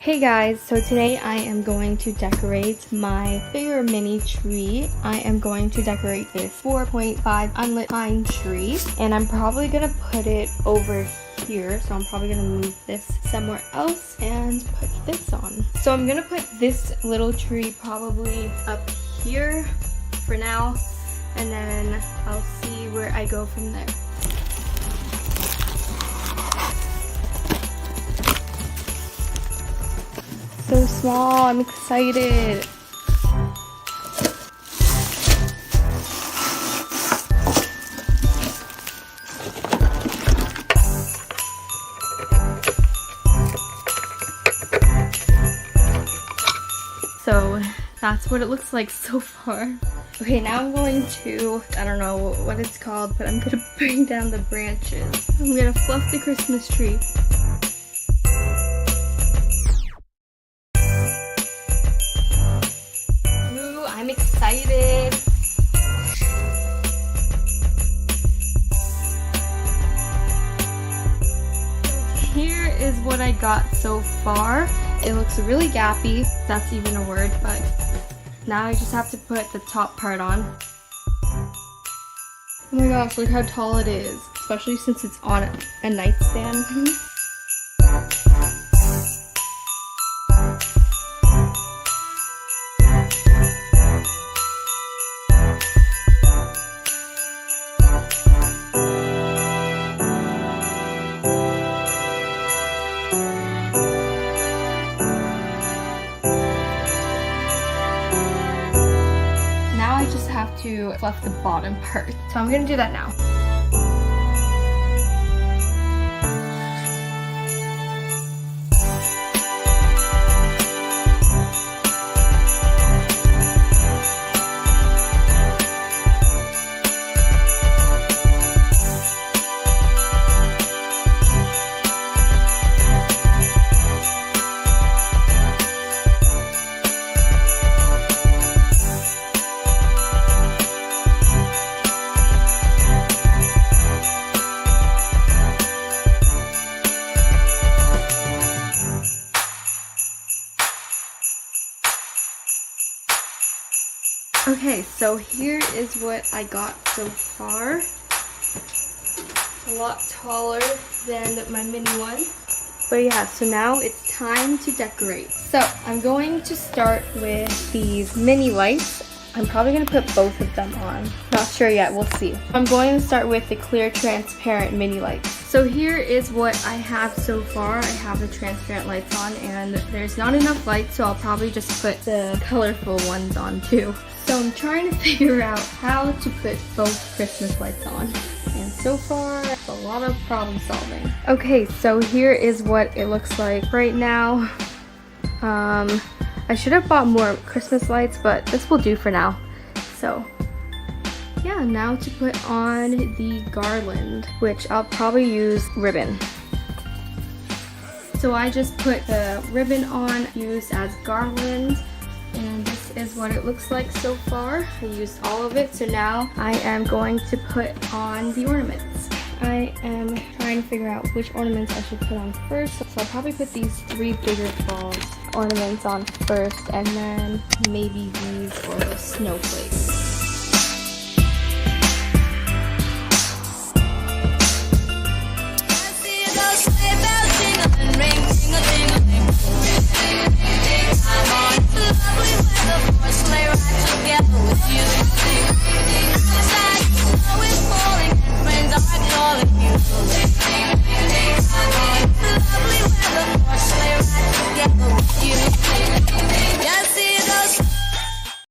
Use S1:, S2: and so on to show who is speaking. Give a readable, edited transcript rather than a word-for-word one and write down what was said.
S1: Hey guys, so today I am going to decorate my bigger mini tree. I am going to decorate this 4.5 unlit pine tree, and I'm probably gonna put it over here. So I'm probably gonna move this somewhere else and put this on. So I'm gonna put this little tree probably up here for now, and then I'll see where I go from there. So small, I'm excited. So that's what it looks like so far. Okay, now I'm going to, I don't know what it's called, but I'm gonna bring down the branches. I'm gonna fluff the Christmas tree. I'm excited. Here is what I got so far. It looks really gappy, if that's even a word, but now I just have to put the top part on. Oh my gosh, look how tall it is, especially since it's on a nightstand. I just have to fluff the bottom part. So I'm gonna do that now. Okay, so here is what I got so far. A lot taller than my mini one. But yeah, so now it's time to decorate. So I'm going to start with these mini lights. I'm probably going to put both of them on. Not sure yet, we'll see. I'm going to start with the clear transparent mini lights. So here is what I have so far. I have the transparent lights on and there's not enough light, so I'll probably just put the colorful ones on too. So I'm trying to figure out how to put both Christmas lights on. And so far, it's a lot of problem solving. Okay, so here is what it looks like right now. I should have bought more Christmas lights, but this will do for now. So yeah, now to put on the garland, which I'll probably use ribbon. So I just put the ribbon on, used as garland, and this is what it looks like so far. I used all of it, so now I am going to put on the ornaments. I am trying to figure out which ornaments I should put on first, so I'll probably put these 3 bigger balls ornaments on first, and then maybe these or the snowflakes.
S2: Friends are calling,